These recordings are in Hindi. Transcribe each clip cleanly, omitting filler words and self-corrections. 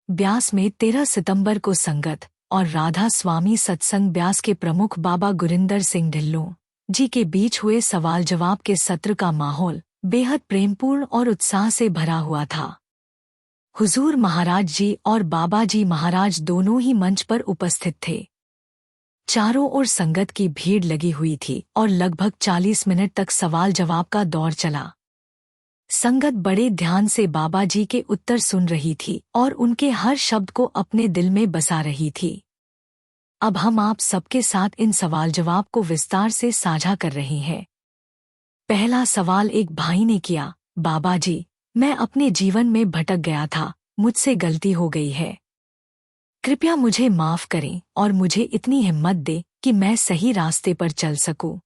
ब्यास में 13 सितंबर को संगत और राधा स्वामी सत्संग ब्यास के प्रमुख बाबा गुरिंदर सिंह ढिल्लों जी के बीच हुए सवाल जवाब के सत्र का माहौल बेहद प्रेमपूर्ण और उत्साह से भरा हुआ था। हुजूर महाराज जी और बाबा जी महाराज दोनों ही मंच पर उपस्थित थे। चारों ओर संगत की भीड़ लगी हुई थी और लगभग 40 मिनट तक सवाल जवाब का दौर चला। संगत बड़े ध्यान से बाबा जी के उत्तर सुन रही थी और उनके हर शब्द को अपने दिल में बसा रही थी। अब हम आप सबके साथ इन सवाल जवाब को विस्तार से साझा कर रहे हैं। पहला सवाल एक भाई ने किया, बाबा जी, मैं अपने जीवन में भटक गया था, मुझसे गलती हो गई है। कृपया मुझे माफ करें और मुझे इतनी हिम्मत दे कि मैं सही रास्ते पर चल सकूं।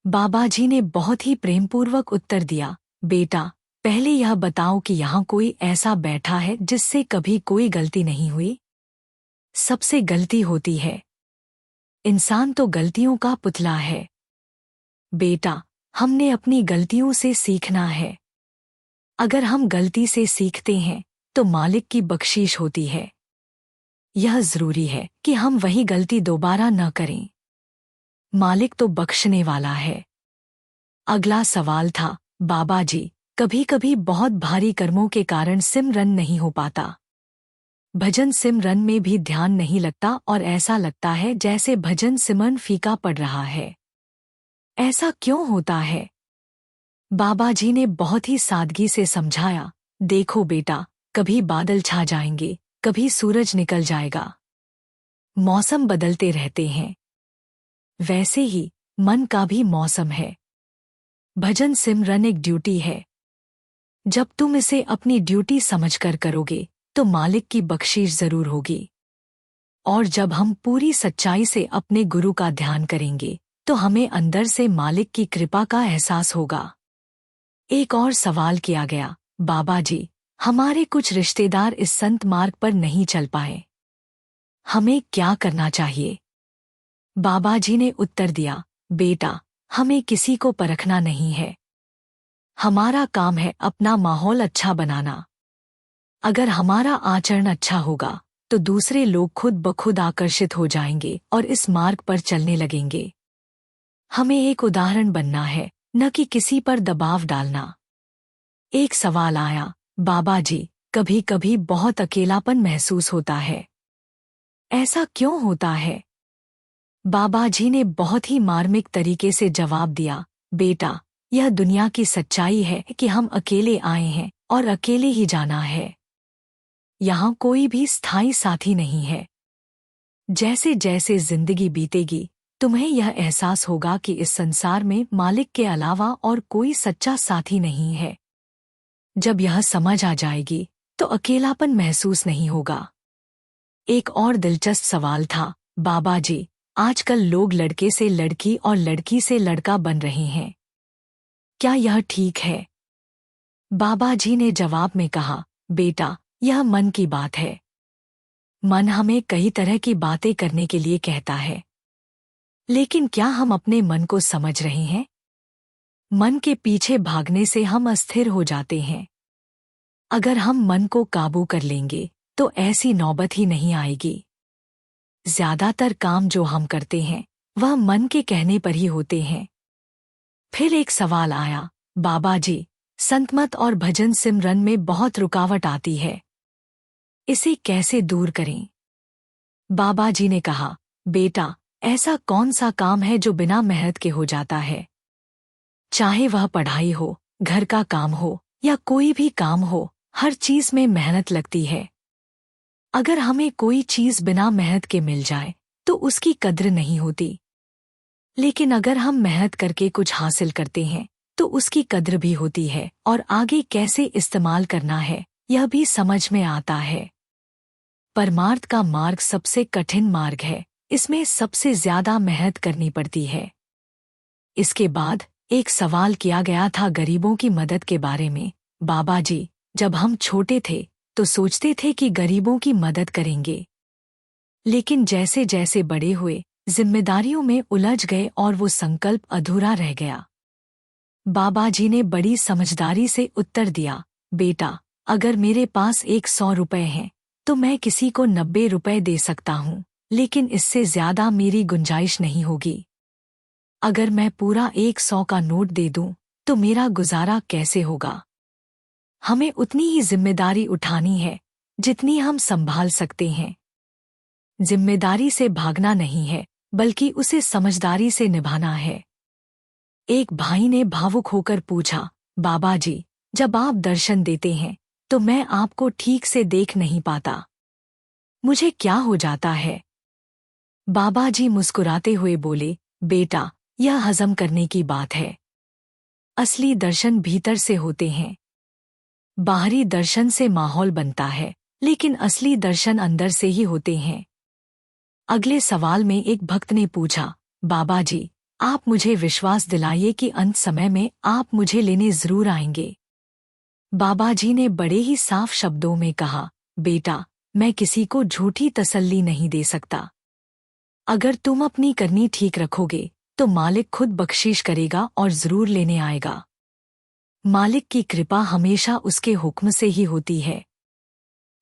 बाबा जी ने बहुत ही प्रेमपूर्वक उत्तर दिया, बेटा, पहले यह बताओ कि यहाँ कोई ऐसा बैठा है जिससे कभी कोई गलती नहीं हुई? सबसे गलती होती है। इंसान तो गलतियों का पुतला है। बेटा, हमने अपनी गलतियों से सीखना है। अगर हम गलती से सीखते हैं तो मालिक की बख्शीश होती है। यह जरूरी है कि हम वही गलती दोबारा न करें। मालिक तो बख्शने वाला है। अगला सवाल था, बाबा जी, कभी कभी बहुत भारी कर्मों के कारण सिमरन नहीं हो पाता। भजन सिमरन में भी ध्यान नहीं लगता और ऐसा लगता है जैसे भजन सिमरन फीका पड़ रहा है। ऐसा क्यों होता है? बाबा जी ने बहुत ही सादगी से समझाया, देखो बेटा, कभी बादल छा जाएंगे, कभी सूरज निकल जाएगा। मौसम बदलते रहते हैं। वैसे ही मन का भी मौसम है। भजन सिमरन एक ड्यूटी है। जब तुम इसे अपनी ड्यूटी समझकर करोगे तो मालिक की बख्शीश जरूर होगी। और जब हम पूरी सच्चाई से अपने गुरु का ध्यान करेंगे तो हमें अंदर से मालिक की कृपा का एहसास होगा। एक और सवाल किया गया, बाबा जी, हमारे कुछ रिश्तेदार इस संत मार्ग पर नहीं चल पाए। हमें क्या करना चाहिए? बाबा जी ने उत्तर दिया, बेटा, हमें किसी को परखना नहीं है। हमारा काम है अपना माहौल अच्छा बनाना। अगर हमारा आचरण अच्छा होगा तो दूसरे लोग खुद ब खुद आकर्षित हो जाएंगे और इस मार्ग पर चलने लगेंगे। हमें एक उदाहरण बनना है, न कि किसी पर दबाव डालना। एक सवाल आया, बाबा जी, कभी कभी बहुत अकेलापन महसूस होता है। ऐसा क्यों होता है? बाबा जी ने बहुत ही मार्मिक तरीके से जवाब दिया, बेटा, यह दुनिया की सच्चाई है कि हम अकेले आए हैं और अकेले ही जाना है। यहाँ कोई भी स्थायी साथी नहीं है। जैसे जैसे जिंदगी बीतेगी तुम्हें यह एहसास होगा कि इस संसार में मालिक के अलावा और कोई सच्चा साथी नहीं है। जब यह समझ आ जाएगी तो अकेलापन महसूस नहीं होगा। एक और दिलचस्प सवाल था, बाबा जी, आजकल लोग लड़के से लड़की और लड़की से लड़का बन रहे हैं। क्या यह ठीक है? बाबा जी ने जवाब में कहा, बेटा, यह मन की बात है। मन हमें कई तरह की बातें करने के लिए कहता है। लेकिन क्या हम अपने मन को समझ रहे हैं? मन के पीछे भागने से हम अस्थिर हो जाते हैं। अगर हम मन को काबू कर लेंगे तो ऐसी नौबत ही नहीं आएगी। ज्यादातर काम जो हम करते हैं वह मन के कहने पर ही होते हैं। फिर एक सवाल आया, बाबा जी, संतमत और भजन सिमरन में बहुत रुकावट आती है। इसे कैसे दूर करें? बाबा जी ने कहा, बेटा, ऐसा कौन सा काम है जो बिना मेहनत के हो जाता है? चाहे वह पढ़ाई हो, घर का काम हो या कोई भी काम हो, हर चीज में मेहनत लगती है। अगर हमें कोई चीज बिना मेहनत के मिल जाए तो उसकी कद्र नहीं होती। लेकिन अगर हम मेहनत करके कुछ हासिल करते हैं तो उसकी कद्र भी होती है और आगे कैसे इस्तेमाल करना है यह भी समझ में आता है। परमार्थ का मार्ग सबसे कठिन मार्ग है। इसमें सबसे ज्यादा मेहनत करनी पड़ती है। इसके बाद एक सवाल किया गया था गरीबों की मदद के बारे में। बाबा जी, जब हम छोटे थे तो सोचते थे कि गरीबों की मदद करेंगे। लेकिन जैसे जैसे बड़े हुए जिम्मेदारियों में उलझ गए और वो संकल्प अधूरा रह गया। बाबा जी ने बड़ी समझदारी से उत्तर दिया, बेटा, अगर मेरे पास 100 रुपए हैं तो मैं किसी को 90 रुपए दे सकता हूँ, लेकिन इससे ज्यादा मेरी गुंजाइश नहीं होगी। अगर मैं पूरा 100 का नोट दे दूं, तो मेरा गुजारा कैसे होगा? हमें उतनी ही जिम्मेदारी उठानी है जितनी हम संभाल सकते हैं। जिम्मेदारी से भागना नहीं है, बल्कि उसे समझदारी से निभाना है। एक भाई ने भावुक होकर पूछा, बाबा जी, जब आप दर्शन देते हैं तो मैं आपको ठीक से देख नहीं पाता। मुझे क्या हो जाता है? बाबा जी मुस्कुराते हुए बोले, बेटा, यह हजम करने की बात है। असली दर्शन भीतर से होते हैं। बाहरी दर्शन से माहौल बनता है, लेकिन असली दर्शन अंदर से ही होते हैं। अगले सवाल में एक भक्त ने पूछा, बाबा जी, आप मुझे विश्वास दिलाइए कि अंत समय में आप मुझे लेने जरूर आएंगे। बाबा जी ने बड़े ही साफ शब्दों में कहा, बेटा, मैं किसी को झूठी तसल्ली नहीं दे सकता। अगर तुम अपनी करनी ठीक रखोगे तो मालिक खुद बख्शीश करेगा और जरूर लेने आएगा। मालिक की कृपा हमेशा उसके हुक्म से ही होती है।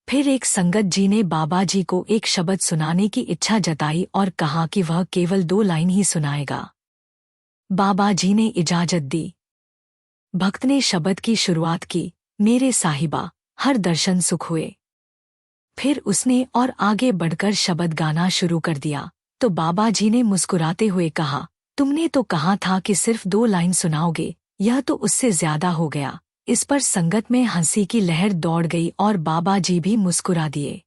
फिर एक संगत जी ने बाबा जी को एक शब्द सुनाने की इच्छा जताई और कहा कि वह केवल 2 लाइन ही सुनाएगा। बाबा जी ने इजाजत दी। भक्त ने शब्द की शुरुआत की, मेरे साहिबा, हर दर्शन सुख हुए। फिर उसने और आगे बढ़कर शब्द गाना शुरू कर दिया, तो बाबा जी ने मुस्कुराते हुए कहा, तुमने तो कहा था कि सिर्फ 2 लाइन सुनाओगे, यह तो उससे ज्यादा हो गया। इस पर संगत में हंसी की लहर दौड़ गई और बाबा जी भी मुस्कुरा दिए।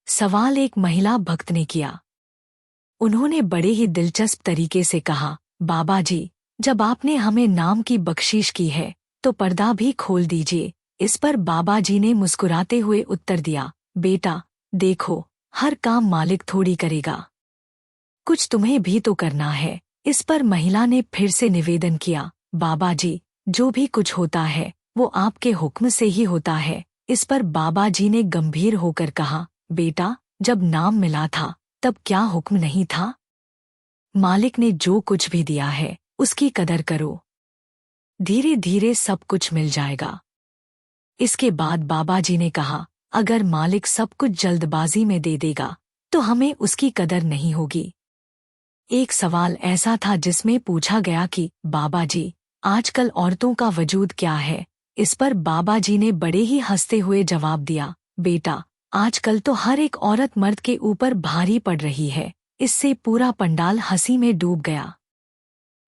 सवाल एक महिला भक्त ने किया। उन्होंने बड़े ही दिलचस्प तरीके से कहा, बाबा जी, जब आपने हमें नाम की बख्शीश की है तो पर्दा भी खोल दीजिए। इस पर बाबा जी ने मुस्कुराते हुए उत्तर दिया, बेटा, देखो, हर काम मालिक थोड़ी करेगा, कुछ तुम्हें भी तो करना है। इस पर महिला ने फिर से निवेदन किया, बाबा जी, जो भी कुछ होता है वो आपके हुक्म से ही होता है। इस पर बाबा जी ने गंभीर होकर कहा, बेटा, जब नाम मिला था तब क्या हुक्म नहीं था? मालिक ने जो कुछ भी दिया है उसकी कदर करो, धीरे धीरे सब कुछ मिल जाएगा। इसके बाद बाबा जी ने कहा, अगर मालिक सब कुछ जल्दबाजी में दे देगा तो हमें उसकी कदर नहीं होगी। एक सवाल ऐसा था जिसमें पूछा गया कि बाबा जी, आजकल औरतों का वजूद क्या है? इस पर बाबा जी ने बड़े ही हंसते हुए जवाब दिया, बेटा, आजकल तो हर एक औरत मर्द के ऊपर भारी पड़ रही है। इससे पूरा पंडाल हंसी में डूब गया।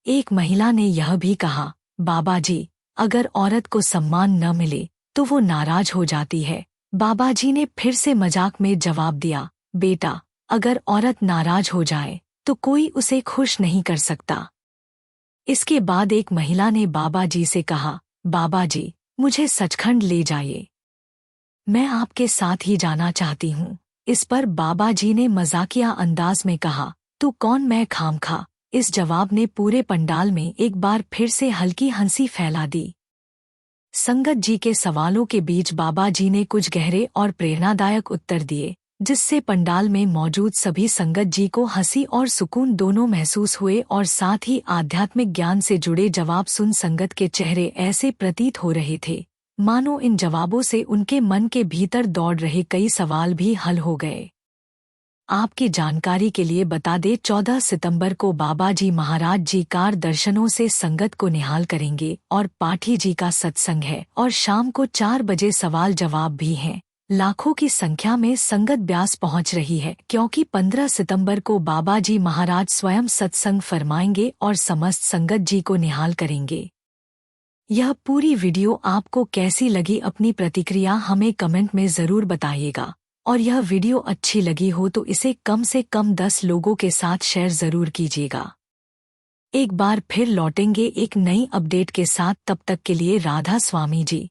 एक महिला ने यह भी कहा, बाबा जी, अगर औरत को सम्मान न मिले तो वो नाराज हो जाती है। बाबा जी ने फिर से मजाक में जवाब दिया, बेटा, अगर औरत नाराज हो जाए तो कोई उसे खुश नहीं कर सकता। इसके बाद एक महिला ने बाबा जी से कहा, बाबा जी, मुझे सचखंड ले जाइए, मैं आपके साथ ही जाना चाहती हूँ। इस पर बाबा जी ने मजाकिया अंदाज में कहा, तू कौन मैं खामखा। इस जवाब ने पूरे पंडाल में एक बार फिर से हल्की हंसी फैला दी। संगत जी के सवालों के बीच बाबा जी ने कुछ गहरे और प्रेरणादायक उत्तर दिए, जिससे पंडाल में मौजूद सभी संगत जी को हंसी और सुकून दोनों महसूस हुए और साथ ही आध्यात्मिक ज्ञान से जुड़े जवाब सुन संगत के चेहरे ऐसे प्रतीत हो रहे थे मानो इन जवाबों से उनके मन के भीतर दौड़ रहे कई सवाल भी हल हो गए। आपकी जानकारी के लिए बता दें, 14 सितंबर को बाबा जी महाराज जी कार दर्शनों से संगत को निहाल करेंगे और पाठी जी का सत्संग है और शाम को 4 बजे सवाल जवाब भी हैं। लाखों की संख्या में संगत ब्यास पहुंच रही है, क्योंकि 15 सितंबर को बाबा जी महाराज स्वयं सत्संग फरमाएंगे और समस्त संगत जी को निहाल करेंगे। यह पूरी वीडियो आपको कैसी लगी, अपनी प्रतिक्रिया हमें कमेंट में जरूर बताइएगा। और यह वीडियो अच्छी लगी हो तो इसे कम से कम 10 लोगों के साथ शेयर जरूर कीजिएगा। एक बार फिर लौटेंगे एक नई अपडेट के साथ, तब तक के लिए राधा स्वामी जी।